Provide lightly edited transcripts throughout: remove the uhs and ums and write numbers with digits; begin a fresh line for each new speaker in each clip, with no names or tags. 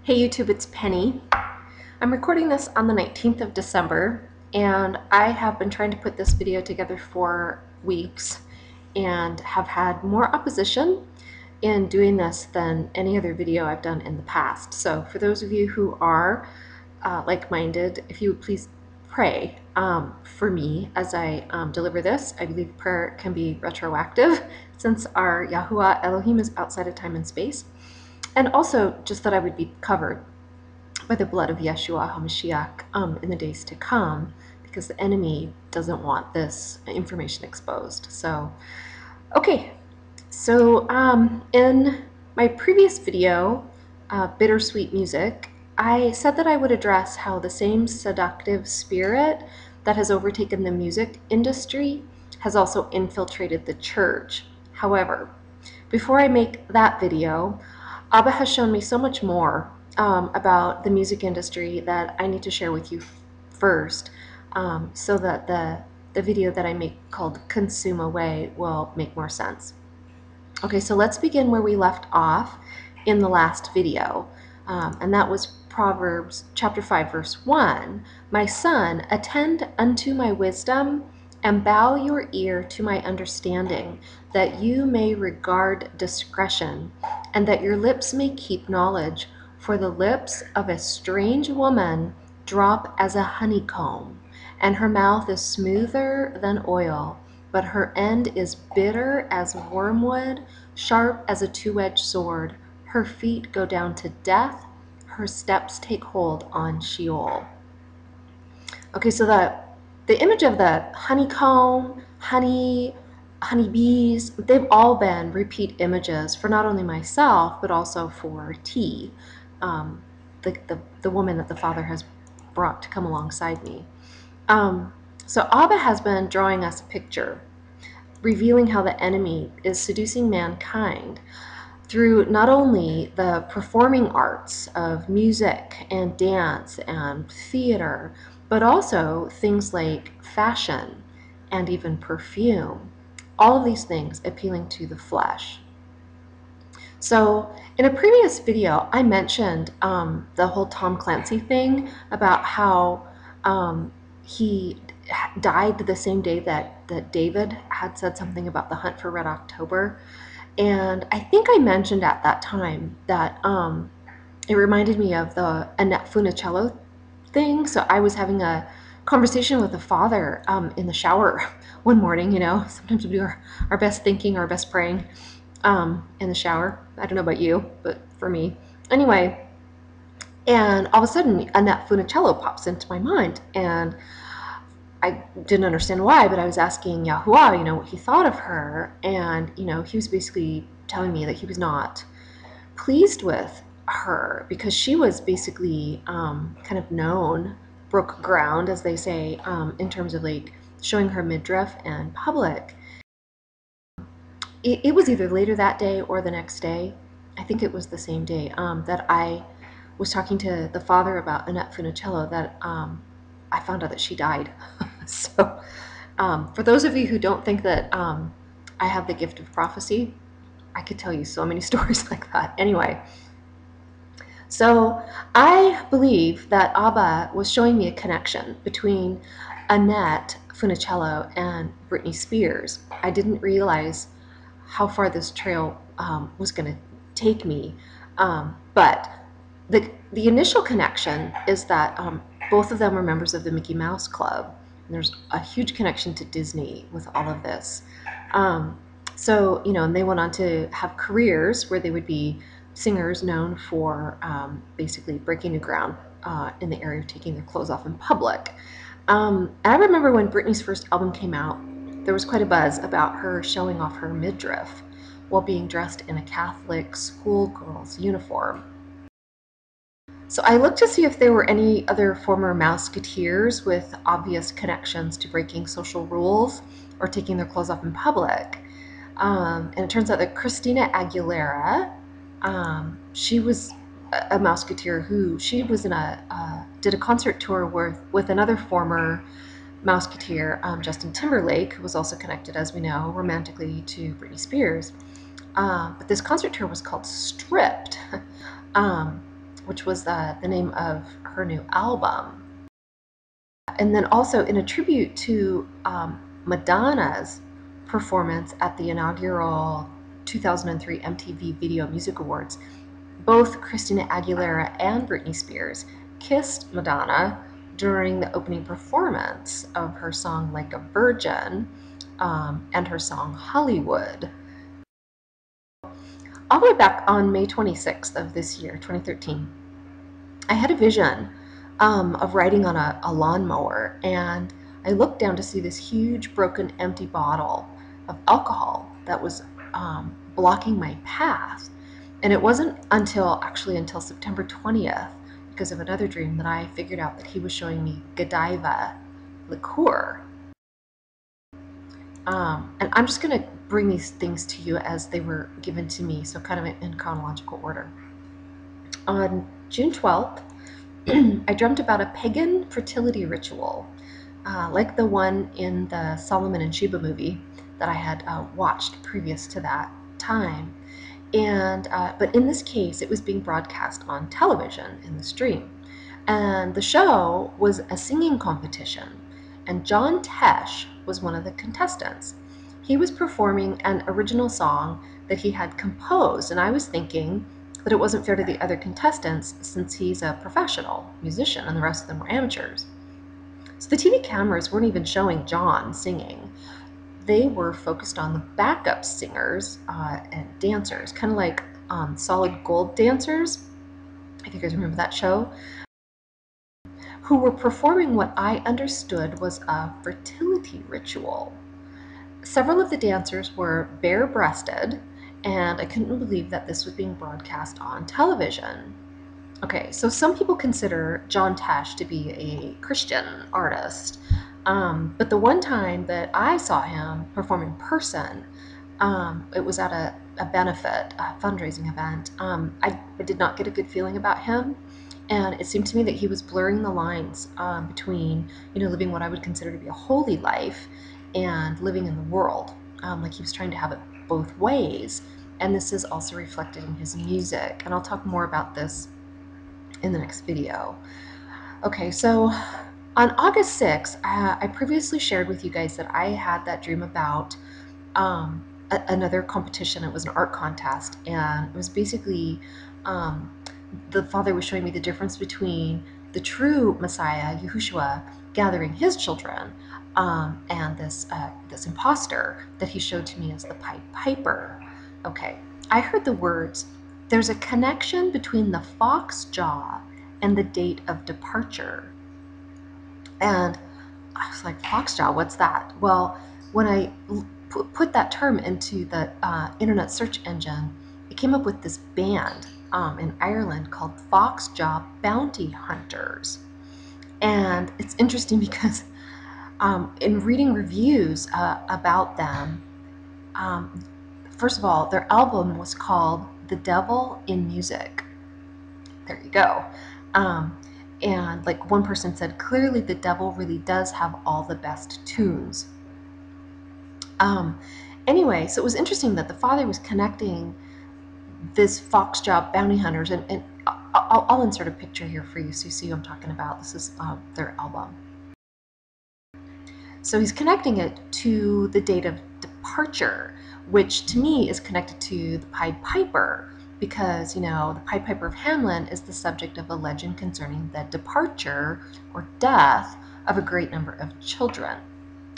Hey YouTube, it's Penny. I'm recording this on the 19th of December, and I have been trying to put this video together for weeks and have had more opposition in doing this than any other video I've done in the past. So for those of you who are like-minded, if you would please pray for me as I deliver this. I believe prayer can be retroactive since our Yahuah Elohim is outside of time and space. And also just that I would be covered by the blood of Yeshua HaMashiach in the days to come, because the enemy doesn't want this information exposed. So, okay. So in my previous video, Bittersweet Music, I said that I would address how the same seductive spirit that has overtaken the music industry has also infiltrated the church. However, before I make that video, Abba has shown me so much more about the music industry that I need to share with you first, so that the video that I make called Consume Away will make more sense. Okay, so let's begin where we left off in the last video, and that was Proverbs chapter 5 verse 1. My son, attend unto my wisdom and bow your ear to my understanding, that you may regard discretion, and that your lips may keep knowledge. For the lips of a strange woman drop as a honeycomb, and her mouth is smoother than oil, but her end is bitter as wormwood, sharp as a two-edged sword. Her feet go down to death, her steps take hold on Sheol. Okay, so the image of the honeycomb, honeybees, they've all been repeat images for not only myself, but also for T, the woman that the Father has brought to come alongside me. So Abba has been drawing us a picture, revealing how the enemy is seducing mankind through not only the performing arts of music and dance and theater, but also things like fashion and even perfume. All of these things appealing to the flesh. So in a previous video, I mentioned the whole Tom Clancy thing about how he died the same day that David had said something about the hunt for Red October. And I think I mentioned at that time that it reminded me of the Annette Funicello thing. So I was having a conversation with the Father in the shower one morning. You know, sometimes we do our best thinking, our best praying in the shower. I don't know about you, but for me. Anyway, and all of a sudden Annette Funicello pops into my mind, and I didn't understand why, but I was asking Yahuah, you know, what he thought of her, and, you know, he was basically telling me that he was not pleased with her because she was basically kind of known, broke ground, as they say, in terms of like showing her midriff in public. It was either later that day or the next day. I think it was the same day that I was talking to the Father about Annette Funicello that I found out that she died. So for those of you who don't think that I have the gift of prophecy, I could tell you so many stories like that. Anyway, so I believe that Abba was showing me a connection between Annette Funicello and Britney Spears. I didn't realize how far this trail was going to take me, but the initial connection is that both of them are members of the Mickey Mouse Club. And there's a huge connection to Disney with all of this. So, you know, and they went on to have careers where they would be singers known for basically breaking new ground in the area of taking their clothes off in public. And I remember when Britney's first album came out, there was quite a buzz about her showing off her midriff while being dressed in a Catholic schoolgirl's uniform. So I looked to see if there were any other former Mouseketeers with obvious connections to breaking social rules or taking their clothes off in public. And it turns out that Christina Aguilera, she was a Mouseketeer who she was in did a concert tour with another former Mouseketeer, Justin Timberlake, who was also connected, as we know, romantically to Britney Spears. But this concert tour was called Stripped. which was the name of her new album. And then also in a tribute to Madonna's performance at the inaugural 2003 MTV Video Music Awards, both Christina Aguilera and Britney Spears kissed Madonna during the opening performance of her song Like a Virgin and her song Hollywood. All the way back on May 26th of this year, 2013, I had a vision of riding on a lawnmower, and I looked down to see this huge broken empty bottle of alcohol that was blocking my path. And it wasn't until September 20th, because of another dream, that I figured out that he was showing me Godiva liqueur. And I'm just going to bring these things to you as they were given to me, so kind of in chronological order. On June 12th, I dreamt about a pagan fertility ritual, like the one in the Solomon and Sheba movie that I had watched previous to that time. And but in this case, it was being broadcast on television in the stream. And the show was a singing competition, and John Tesh was one of the contestants. He was performing an original song that he had composed, and I was thinking that it wasn't fair to the other contestants since he's a professional musician and the rest of them were amateurs. So the TV cameras weren't even showing John singing. They were focused on the backup singers and dancers, kind of like Solid Gold dancers, if you guys remember that show, who were performing what I understood was a fertility ritual. Several of the dancers were bare-breasted, and I couldn't believe that this was being broadcast on television. Okay, so some people consider John Tesh to be a Christian artist, but the one time that I saw him perform in person, it was at a benefit, a fundraising event. I did not get a good feeling about him, and it seemed to me that he was blurring the lines between, living what I would consider to be a holy life and living in the world. Like he was trying to have it both ways, and this is also reflected in his music, and I'll talk more about this in the next video. Okay, so on August 6th, I previously shared with you guys that I had that dream about another competition. It was an art contest, and it was basically the Father was showing me the difference between the true Messiah, Yahuah, gathering his children, and this imposter that he showed to me as the Pied Piper. Okay, I heard the words, "There's a connection between the fox jaw and the date of departure." And I was like, foxjaw, what's that? Well, when I put that term into the internet search engine, it came up with this band in Ireland called Foxjaw Bounty Hunters. And it's interesting because in reading reviews about them, first of all, their album was called The Devil in Music. There you go. And like one person said, clearly the devil really does have all the best tunes. Anyway, so it was interesting that the Father was connecting this Foxjaw Bounty Hunters, and I'll insert a picture here for you so you see who I'm talking about. This is their album. So he's connecting it to the date of departure, which to me is connected to the Pied Piper, because, the Pied Piper of Hamelin is the subject of a legend concerning the departure or death of a great number of children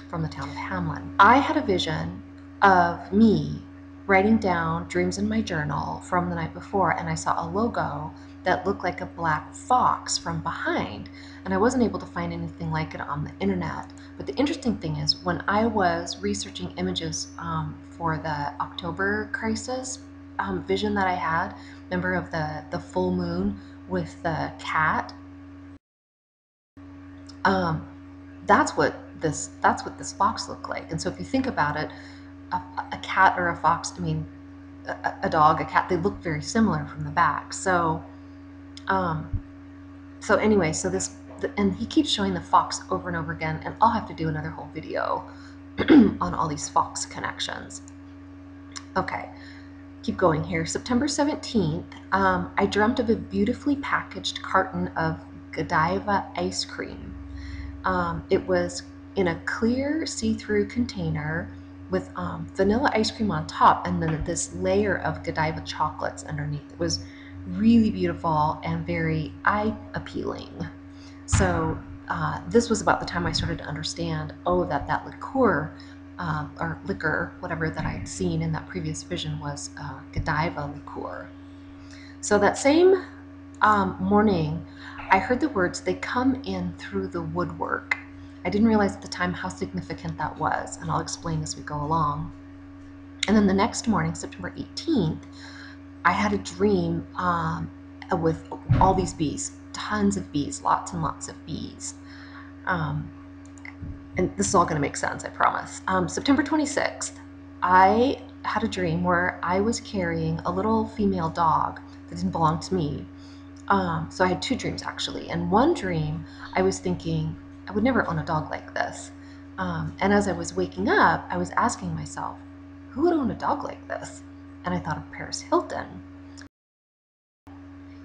from the town of Hamelin. I had a vision of me writing down dreams in my journal from the night before, and I saw a logo that looked like a black fox from behind, and I wasn't able to find anything like it on the internet. But the interesting thing is, when I was researching images for the October crisis vision that I had, remember, of the full moon with the cat, that's what this fox looked like. And so if you think about it, a cat or a fox, a dog, a cat, they look very similar from the back. So anyway, and he keeps showing the fox over and over again, and I'll have to do another whole video on all these fox connections. Okay, keep going here. September 17th, I dreamt of a beautifully packaged carton of Godiva ice cream. It was in a clear see-through container with vanilla ice cream on top and then this layer of Godiva chocolates underneath. It was really beautiful and very eye-appealing. So this was about the time I started to understand, oh, that liqueur, or liquor, whatever that I'd seen in that previous vision was Godiva liqueur. So that same morning, I heard the words, "They come in through the woodwork." I didn't realize at the time how significant that was, and I'll explain as we go along. And then the next morning, September 18th, I had a dream with all these bees, tons of bees, lots and lots of bees. And this is all going to make sense, I promise. September 26th, I had a dream where I was carrying a little female dog that didn't belong to me. So I had two dreams actually. And one dream, I was thinking, I would never own a dog like this. And as I was waking up, I was asking myself, who would own a dog like this? And I thought of Paris Hilton.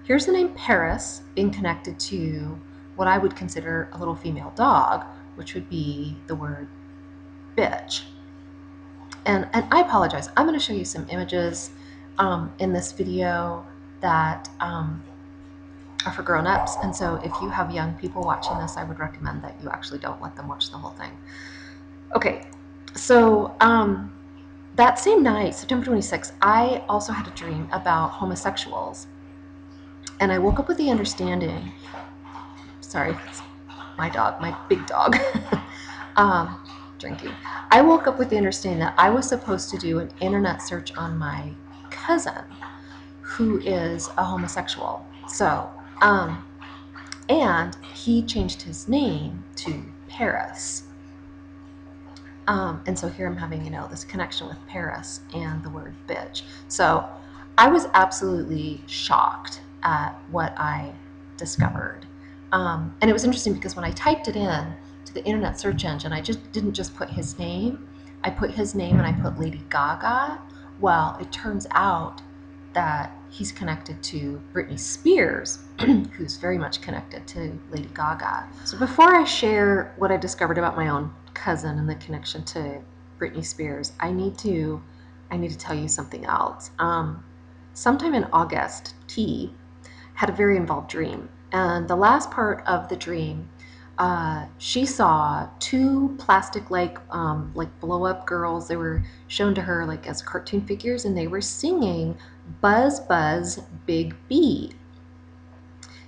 Here's the name Paris being connected to what I would consider a little female dog, which would be the word bitch. And I apologize, I'm going to show you some images in this video that are for grown-ups, and so if you have young people watching this, I would recommend that you actually don't let them watch the whole thing. Okay, so that same night, September 26th, I also had a dream about homosexuals. And I woke up with the understanding, sorry, it's my dog, my big dog, drinking. I woke up with the understanding that I was supposed to do an internet search on my cousin, who is a homosexual. So, and he changed his name to Paris. And so here I'm having, this connection with Paris and the word bitch. So I was absolutely shocked at what I discovered. And it was interesting because when I typed it in to the internet search engine, I didn't just put his name. I put his name and I put Lady Gaga. Well, it turns out that he's connected to Britney Spears, who's very much connected to Lady Gaga. So before I share what I discovered about my own cousin and the connection to Britney Spears, I need to tell you something else. Sometime in August, T had a very involved dream, and the last part of the dream, she saw two plastic-like blow-up girls. They were shown to her like as cartoon figures, and they were singing "Buzz Buzz Big Bee."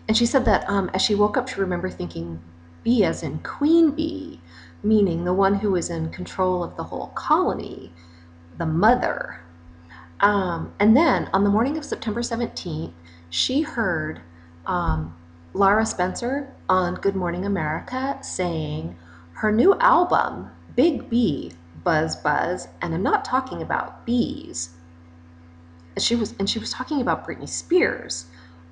And she said that as she woke up, she remembered thinking bee as in queen bee, meaning the one who was in control of the whole colony, the mother. And then on the morning of September 17th, she heard Lara Spencer on Good Morning America saying her new album, Big Bee, Buzz Buzz, and I'm not talking about bees. She was talking about Britney Spears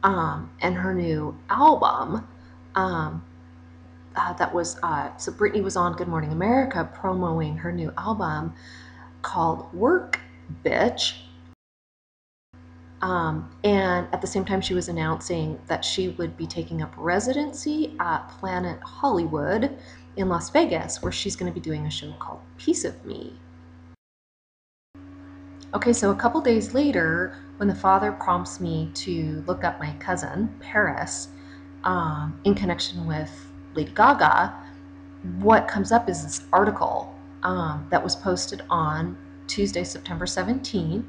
and her new album. That was so Britney was on Good Morning America promoting her new album called Work Bitch. And at the same time, she was announcing that she would be taking up residency at Planet Hollywood in Las Vegas, where she's going to be doing a show called Piece of Me. Okay, so a couple days later, when the father prompts me to look up my cousin, Paris, in connection with Lady Gaga, what comes up is this article that was posted on Tuesday, September 17th,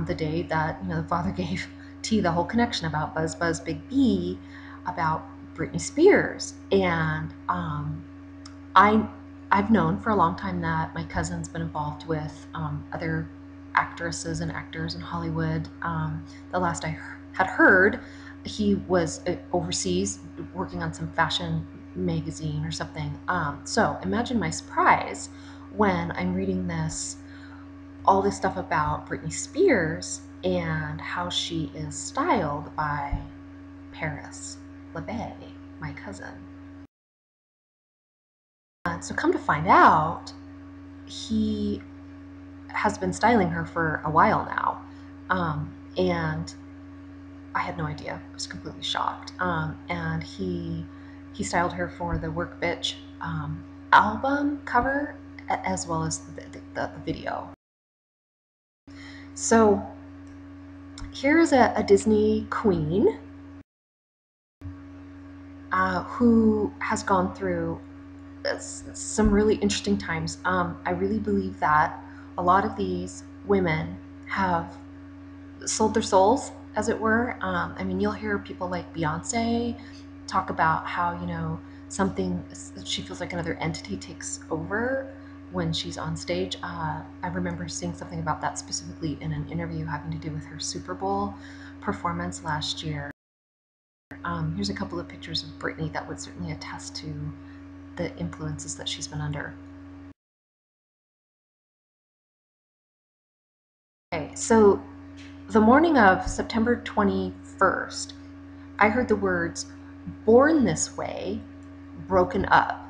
the day that the father gave T the whole connection about Buzz Buzz Big Bee, about Britney Spears. And I've known for a long time that my cousin's been involved with other actresses and actors in Hollywood. The last I had heard, he was overseas working on some fashion magazine or something. So imagine my surprise when I'm reading all this stuff about Britney Spears and how she is styled by Paris LeBay, my cousin. So come to find out, he has been styling her for a while now. And I had no idea. I was completely shocked. And he styled her for the Work Bitch album cover, as well as the video. So here's a Disney queen who has gone through some really interesting times. I really believe that a lot of these women have sold their souls, as it were. I mean, you'll hear people like Beyonce talk about how, you know, she feels like another entity takes over when she's on stage. I remember seeing something about that specifically in an interview having to do with her Super Bowl performance last year. Here's a couple of pictures of Britney that would certainly attest to the influences that she's been under. Okay, so the morning of September 21st, I heard the words "born this way," broken up.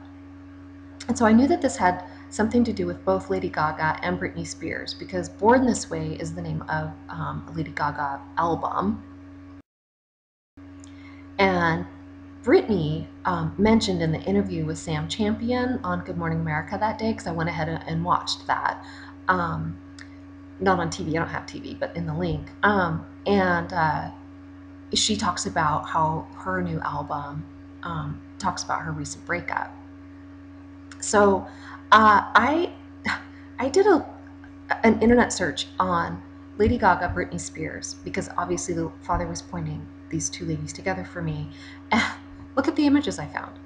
And so I knew that this had something to do with both Lady Gaga and Britney Spears, because "Born This Way" is the name of a Lady Gaga album. And Britney mentioned in the interview with Sam Champion on Good Morning America that day, because I went ahead and watched that. Not on TV, I don't have TV, but in the link. She talks about how her new album talks about her recent breakup. So I did an internet search on Lady Gaga, Britney Spears, because obviously the Father was pointing these two ladies together for me. Look at the images I found.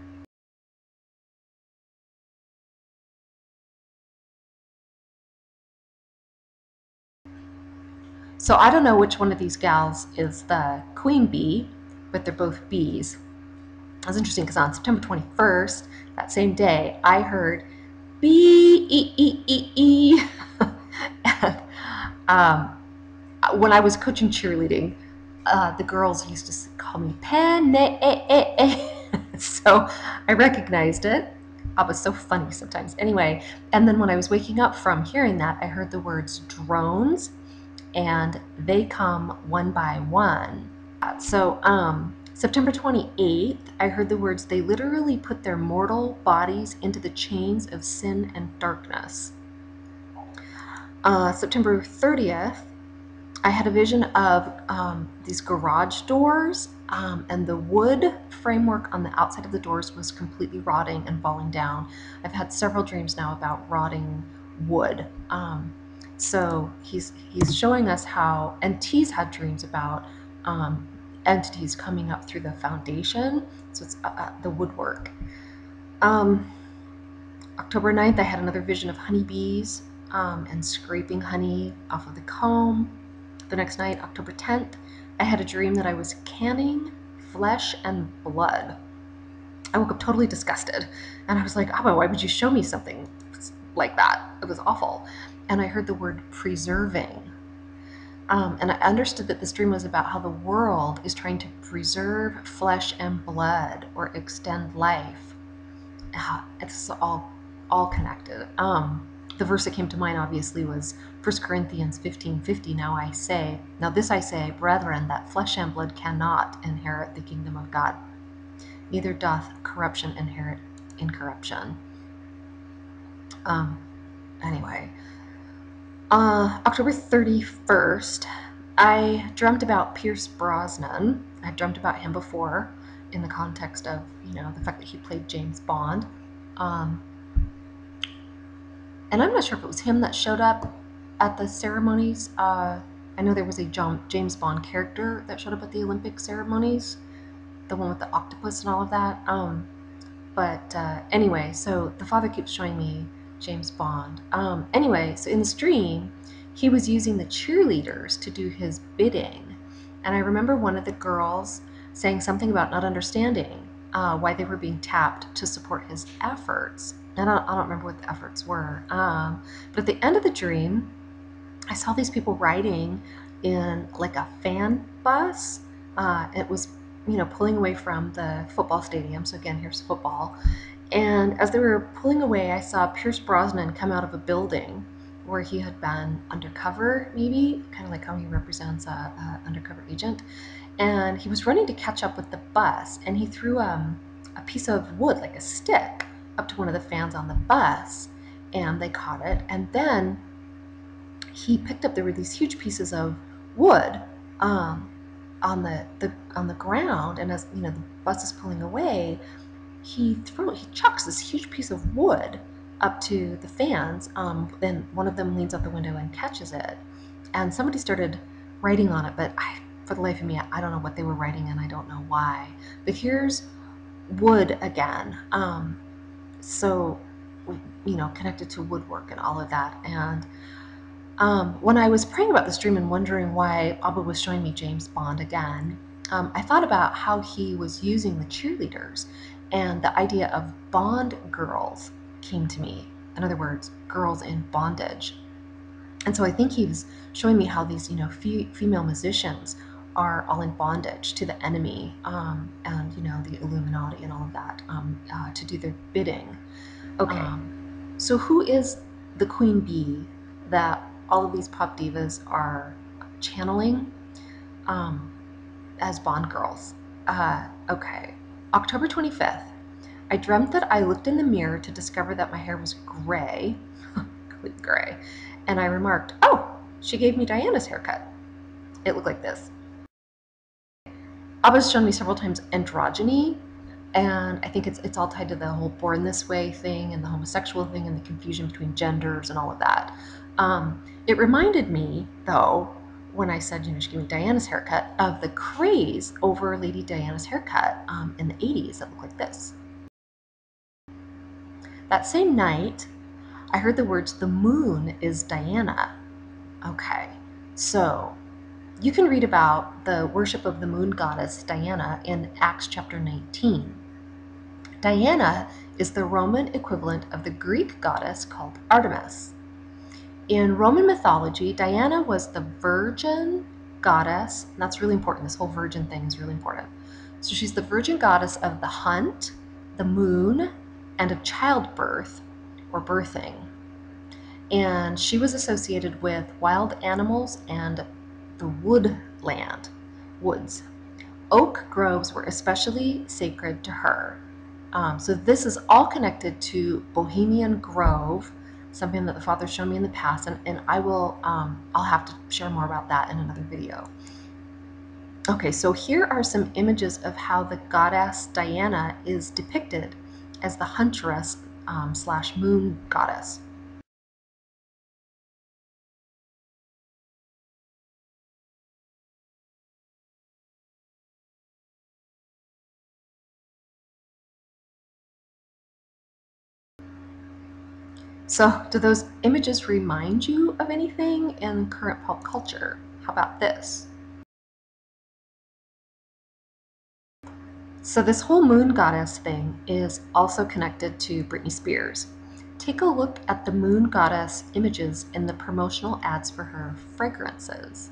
So I don't know which one of these gals is the queen bee, but they're both bees. That's interesting because on September 21st, that same day, I heard B-E-E-E-E. And when I was coaching cheerleading, the girls used to call me Pen. So I recognized it. It was so funny sometimes. Anyway, and then when I was waking up from hearing that, I heard the words drones, and they come one by one. So September 28th, I heard the words, "They literally put their mortal bodies into the chains of sin and darkness." September 30th, I had a vision of these garage doors, and the wood framework on the outside of the doors was completely rotting and falling down. I've had several dreams now about rotting wood. So he's showing us how, and T's had dreams about entities coming up through the foundation. So it's the woodwork. October 9th, I had another vision of honeybees and scraping honey off of the comb. The next night, October 10th, I had a dream that I was canning flesh and blood. I woke up totally disgusted, and I was like, "Abba, why would you show me something like that?" It was awful. And I heard the word preserving. And I understood that this dream was about how the world is trying to preserve flesh and blood or extend life. It's all connected. The verse that came to mind obviously was 1 Corinthians 15:50. Now this I say, brethren, that flesh and blood cannot inherit the kingdom of God. Neither doth corruption inherit incorruption. Anyway. October 31st, I dreamt about Pierce Brosnan. I dreamt about him before in the context of, you know, the fact that he played James Bond. And I'm not sure if it was him that showed up at the ceremonies. I know there was a James Bond character that showed up at the Olympic ceremonies, the one with the octopus and all of that. Anyway, so the Father keeps showing me James Bond. Anyway, so in this dream, he was using the cheerleaders to do his bidding. And I remember one of the girls saying something about not understanding why they were being tapped to support his efforts. And I don't remember what the efforts were. But at the end of the dream, I saw these people riding in like a fan bus. It was, you know, pulling away from the football stadium. So again, here's football. And as they were pulling away, I saw Pierce Brosnan come out of a building where he had been undercover, maybe, kind of like how he represents a undercover agent. And he was running to catch up with the bus, and he threw a piece of wood, like a stick, up to one of the fans on the bus, and they caught it. And then he picked up, there were these huge pieces of wood on the ground, and as you know, the bus is pulling away, he chucks this huge piece of wood up to the fans. Then one of them leans out the window and catches it, and somebody started writing on it, but for the life of me, I don't know what they were writing, and I don't know why. But here's wood again. So, you know, connected to woodwork and all of that. And when I was praying about this dream and wondering why Abba was showing me James Bond again, I thought about how he was using the cheerleaders, and the idea of bond girls came to me. In other words, girls in bondage. And so I think he was showing me how these, you know, female musicians are all in bondage to the enemy, and, you know, the Illuminati and all of that, to do their bidding. Okay, so who is the queen bee that all of these pop divas are channeling as Bond girls? Okay, October 25th. I dreamt that I looked in the mirror to discover that my hair was gray, complete gray, and I remarked, "Oh, she gave me Diana's haircut." It looked like this. Abba's shown me several times androgyny, and I think it's all tied to the whole born this way thing and the homosexual thing and the confusion between genders and all of that. It reminded me, though, when I said, you know, she gave me Diana's haircut, of the craze over Lady Diana's haircut in the 80s that looked like this. That same night, I heard the words, "The moon is Diana." Okay, so you can read about the worship of the moon goddess Diana in Acts chapter 19. Diana is the Roman equivalent of the Greek goddess called Artemis. In Roman mythology, Diana was the virgin goddess, and that's really important. This whole virgin thing is really important. So she's the virgin goddess of the hunt, the moon, and of childbirth or birthing. And she was associated with wild animals and the woods. Oak groves were especially sacred to her. So this is all connected to Bohemian Grove, something that the Father's shown me in the past, and I'll have to share more about that in another video. Okay, so here are some images of how the goddess Diana is depicted as the huntress / moon goddess. So, do those images remind you of anything in current pop culture? How about this? So this whole moon goddess thing is also connected to Britney Spears. Take a look at the moon goddess images in the promotional ads for her fragrances.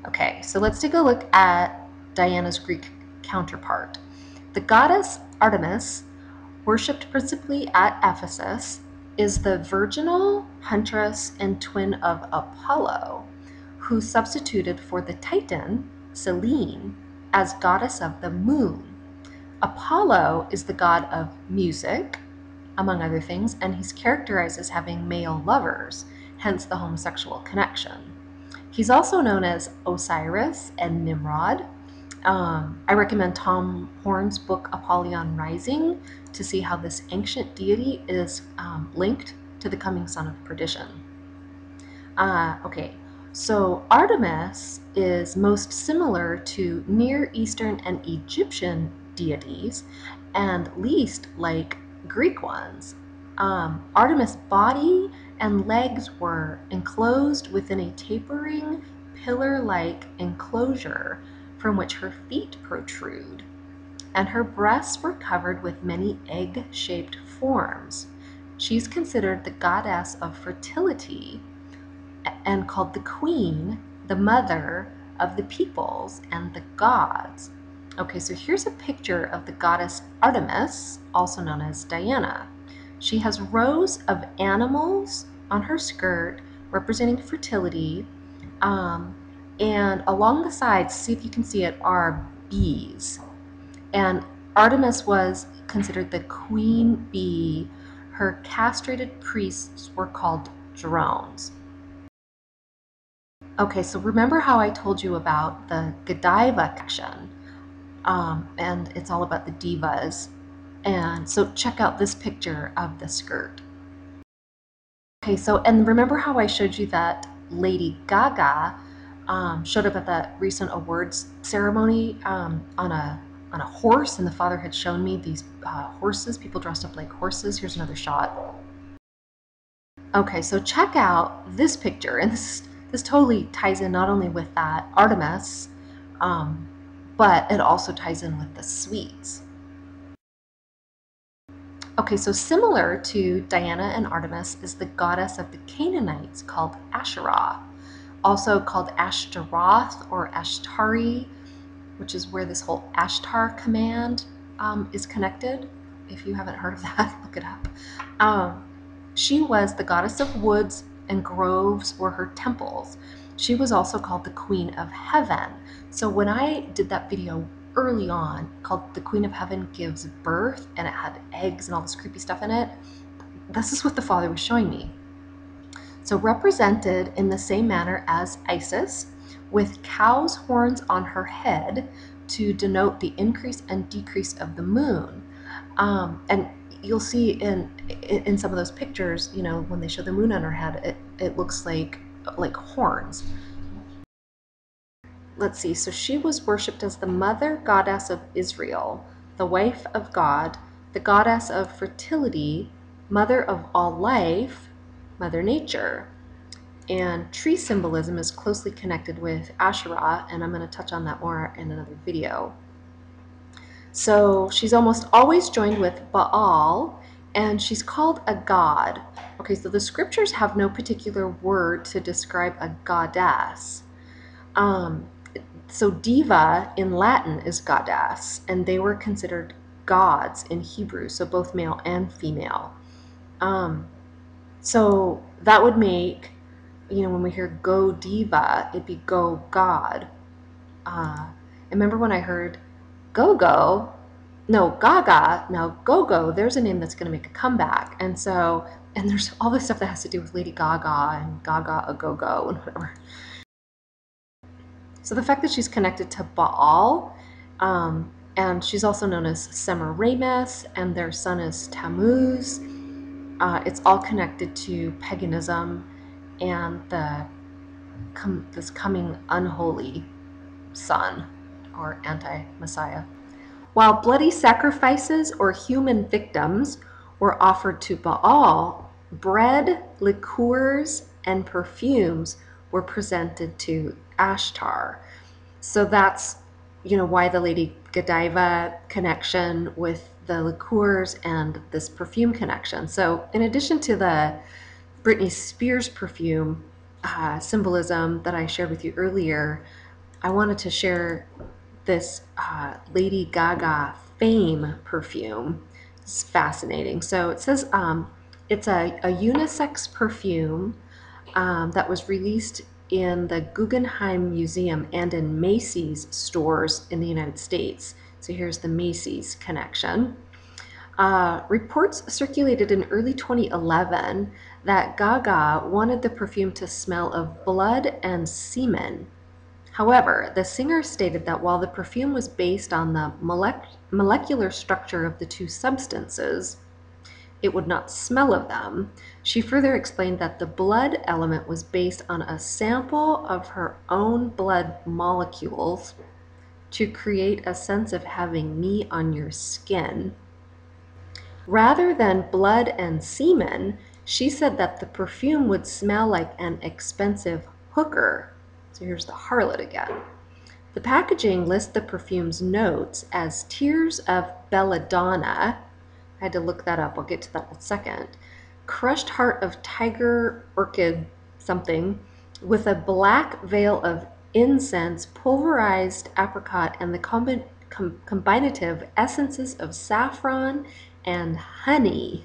Okay, so let's take a look at Diana's Greek counterpart. The goddess Artemis, worshipped principally at Ephesus, is the virginal huntress and twin of Apollo, who substituted for the Titan, Selene, as goddess of the moon. Apollo is the god of music, among other things, and he's characterized as having male lovers, hence the homosexual connection. He's also known as Osiris and Nimrod. I recommend Tom Horn's book Apollyon Rising to see how this ancient deity is linked to the coming son of perdition. Okay, so Artemis is most similar to Near Eastern and Egyptian deities, and least like Greek ones. Artemis' body and legs were enclosed within a tapering, pillar-like enclosure from which her feet protrude, and her breasts were covered with many egg-shaped forms. She's considered the goddess of fertility and called the queen, the mother of the peoples and the gods. Okay, so here's a picture of the goddess Artemis, also known as Diana. She has rows of animals on her skirt representing fertility, and along the sides, see if you can see it, are bees. And Artemis was considered the queen bee. Her castrated priests were called drones. Okay, so remember how I told you about the Godiva connection, and it's all about the divas. And so check out this picture of the skirt. Okay, so, and remember how I showed you that Lady Gaga showed up at that recent awards ceremony on a horse, and the father had shown me these horses, people dressed up like horses. Here's another shot. Okay, so check out this picture, and this totally ties in not only with that Artemis, but it also ties in with the sweets. Okay, so similar to Diana and Artemis is the goddess of the Canaanites called Asherah, also called Ashtaroth or Ashtari, which is where this whole Ashtar command is connected. If you haven't heard of that, look it up. She was the goddess of woods, and groves were her temples. She was also called the Queen of Heaven. So when I did that video early on called The Queen of Heaven Gives Birth, and it had eggs and all this creepy stuff in it, this is what the father was showing me. So represented in the same manner as Isis, with cow's horns on her head to denote the increase and decrease of the moon. And you'll see in some of those pictures, you know, when they show the moon on her head, it looks like horns. Let's see, so she was worshipped as the mother goddess of Israel, the wife of God, the goddess of fertility, mother of all life, Mother Nature. And tree symbolism is closely connected with Asherah, and I'm going to touch on that more in another video. So she's almost always joined with Baal, and she's called a god. Okay, so the scriptures have no particular word to describe a goddess. So diva in Latin is goddess, and they were considered gods in Hebrew, so both male and female. So that would make, you know, when we hear go diva, it'd be go god. I remember when I heard go-go, no, Gaga, now go-go, there's a name that's going to make a comeback. And so, and there's all this stuff that has to do with Lady Gaga and Gaga a go-go and whatever. So the fact that she's connected to Baal, and she's also known as Semiramis, and their son is Tammuz, it's all connected to paganism and this coming unholy son or anti-Messiah. While bloody sacrifices or human victims were offered to Baal, bread, liqueurs, and perfumes were presented to Ashtar. So that's, you know, why the Lady Godiva connection with the liqueurs and this perfume connection. So in addition to the Britney Spears perfume symbolism that I shared with you earlier, I wanted to share this Lady Gaga Fame perfume. It's fascinating. So it says it's a unisex perfume that was released in the Guggenheim Museum and in Macy's stores in the United States. So here's the Macy's connection. Reports circulated in early 2011 that Gaga wanted the perfume to smell of blood and semen. However, the singer stated that while the perfume was based on the molecular structure of the two substances, it would not smell of them. She further explained that the blood element was based on a sample of her own blood molecules to create a sense of having me on your skin. Rather than blood and semen, she said that the perfume would smell like an expensive hooker. So here's the harlot again. The packaging lists the perfume's notes as tears of belladonna. I had to look that up. I'll get to that in a second. Crushed heart of tiger orchid something with a black veil of incense, pulverized apricot, and the combinative essences of saffron and honey.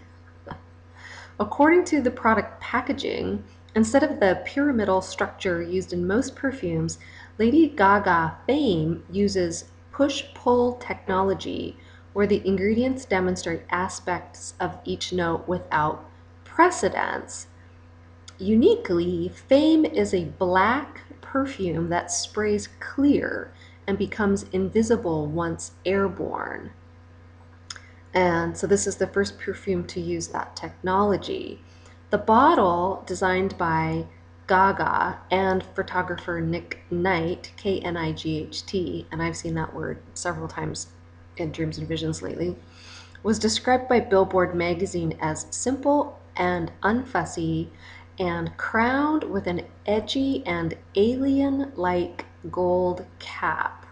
According to the product packaging, instead of the pyramidal structure used in most perfumes, Lady Gaga Fame uses push-pull technology, where the ingredients demonstrate aspects of each note without precedence. Uniquely, Fame is a black perfume that sprays clear and becomes invisible once airborne. And so this is the first perfume to use that technology. The bottle, designed by Gaga and photographer Nick Knight, Knight, and I've seen that word several times in dreams and visions lately, was described by Billboard magazine as simple and unfussy and crowned with an edgy and alien-like gold cap.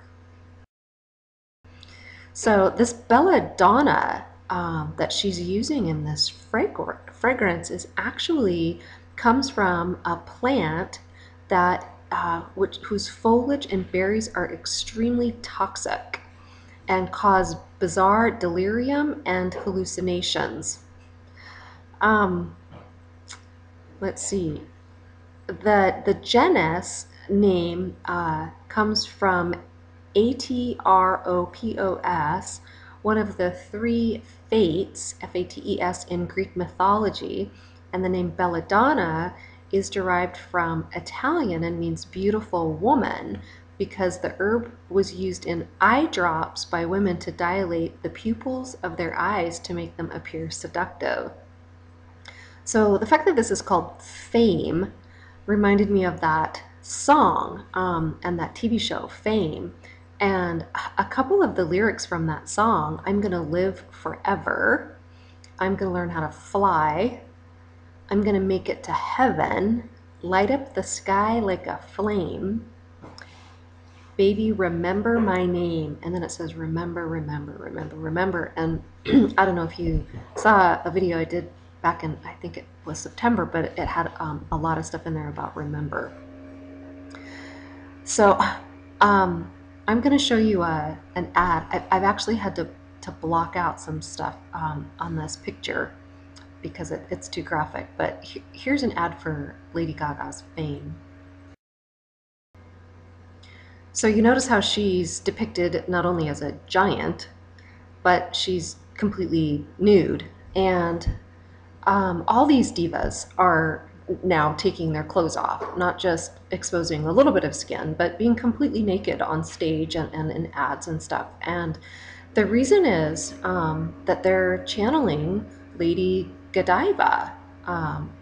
So this belladonna that she's using in this fragrance is actually comes from a plant that whose foliage and berries are extremely toxic and cause bizarre delirium and hallucinations. Let's see. The genus name comes from Atropos, one of the three fates, Fates, in Greek mythology, and the name belladonna is derived from Italian and means beautiful woman, because the herb was used in eye drops by women to dilate the pupils of their eyes to make them appear seductive. So the fact that this is called Fame reminded me of that song and that TV show, Fame. And a couple of the lyrics from that song: I'm gonna live forever, I'm gonna learn how to fly, I'm gonna make it to heaven, light up the sky like a flame, baby remember my name. And then it says remember, remember, remember, remember. And I don't know if you saw a video I did back in, I think it was September, but it had a lot of stuff in there about remember. So I'm going to show you an ad. I've actually had to block out some stuff on this picture because it's too graphic, but here's an ad for Lady Gaga's Fame. So you notice how she's depicted not only as a giant, but she's completely nude. And all these divas are now taking their clothes off, not just exposing a little bit of skin, but being completely naked on stage and in ads and stuff. And the reason is that they're channeling Lady Godiva.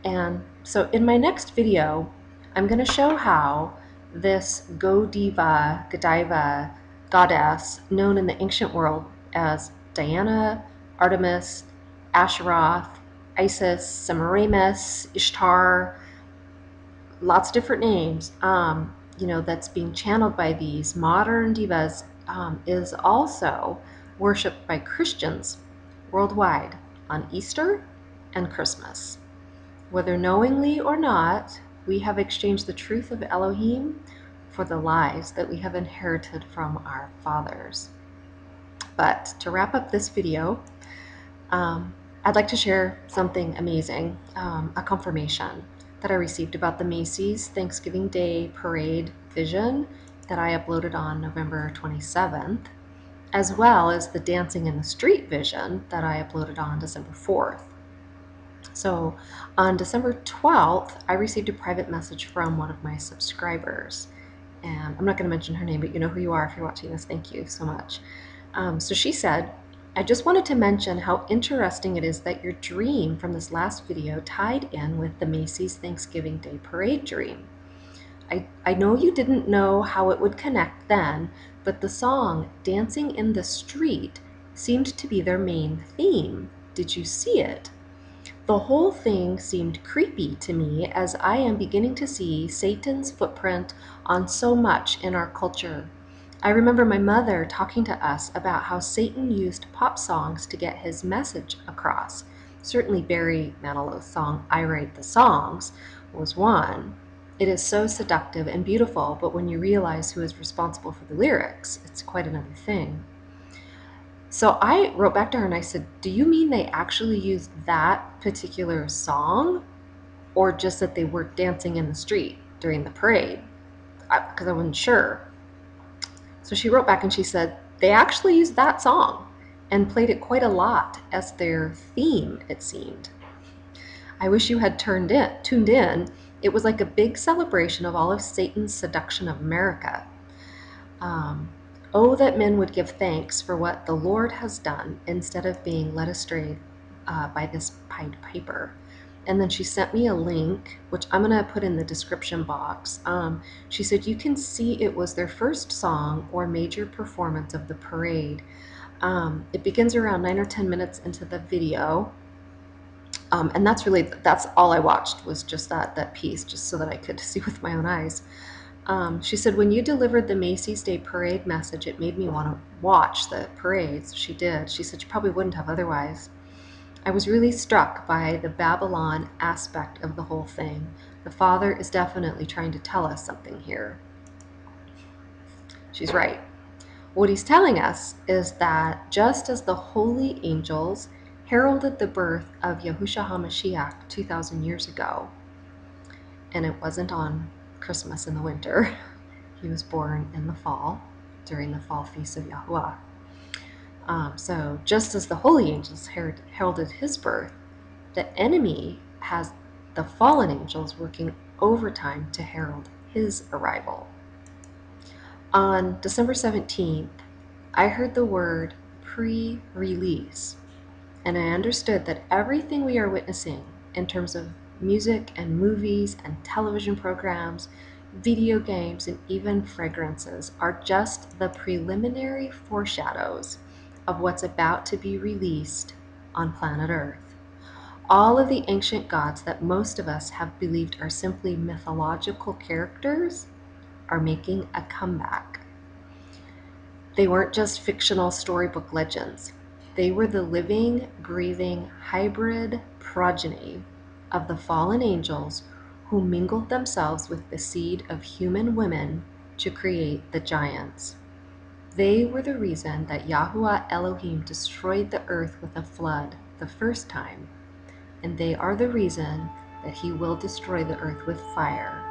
And so in my next video, I'm going to show how this Godiva goddess, known in the ancient world as Diana, Artemis, Asheroth, Isis, Semiramis, Ishtar, lots of different names, that's being channeled by these modern divas, is also worshipped by Christians worldwide on Easter and Christmas. Whether knowingly or not, we have exchanged the truth of Elohim for the lies that we have inherited from our fathers. But to wrap up this video, I'd like to share something amazing, a confirmation that I received about the Macy's Thanksgiving Day Parade vision that I uploaded on November 27th, as well as the Dancing in the Street vision that I uploaded on December 4th. So on December 12th, I received a private message from one of my subscribers. And I'm not going to mention her name, but you know who you are if you're watching this. Thank you so much. So she said, I just wanted to mention how interesting it is that your dream from this last video tied in with the Macy's Thanksgiving Day Parade dream. I know you didn't know how it would connect then, but the song Dancing in the Street seemed to be their main theme. Did you see it? The whole thing seemed creepy to me, as I am beginning to see Satan's footprint on so much in our culture. I remember my mother talking to us about how Satan used pop songs to get his message across. Certainly Barry Manilow's song, I Write the Songs, was one. It is so seductive and beautiful, but when you realize who is responsible for the lyrics, it's quite another thing. So I wrote back to her and I said, do you mean they actually used that particular song, or just that they were dancing in the street during the parade? Because I wasn't sure. So she wrote back and she said, they actually used that song and played it quite a lot as their theme, it seemed. I wish you had tuned in. It was like a big celebration of all of Satan's seduction of America. Oh, that men would give thanks for what the Lord has done instead of being led astray by this Pied Piper. And then she sent me a link, which I'm going to put in the description box. She said you can see it was their first song or major performance of the parade. It begins around 9 or 10 minutes into the video. And that's all I watched, was just that piece, just so that I could see with my own eyes. She said, when you delivered the Macy's Day Parade message, it made me want to watch the parades. She did. She said you probably wouldn't have otherwise. I was really struck by the Babylon aspect of the whole thing. The Father is definitely trying to tell us something here. She's right. What he's telling us is that just as the holy angels heralded the birth of Yahushua HaMashiach 2,000 years ago, and it wasn't on Christmas in the winter, he was born in the fall, during the fall feast of Yahuah. So just as the holy angels heralded his birth, the enemy has the fallen angels working overtime to herald his arrival. On December 17th, I heard the word pre-release, and I understood that everything we are witnessing in terms of music and movies and television programs, video games, and even fragrances are just the preliminary foreshadows of what's about to be released on planet Earth. All of the ancient gods that most of us have believed are simply mythological characters are making a comeback. They weren't just fictional storybook legends. They were the living, breathing, hybrid progeny of the fallen angels who mingled themselves with the seed of human women to create the giants. They were the reason that Yahuah Elohim destroyed the earth with a flood the first time, and they are the reason that he will destroy the earth with fire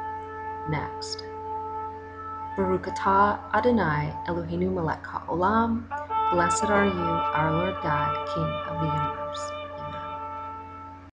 next. Baruch atah Adonai Eloheinu melech haolam. Blessed are you, our Lord God, King of the universe.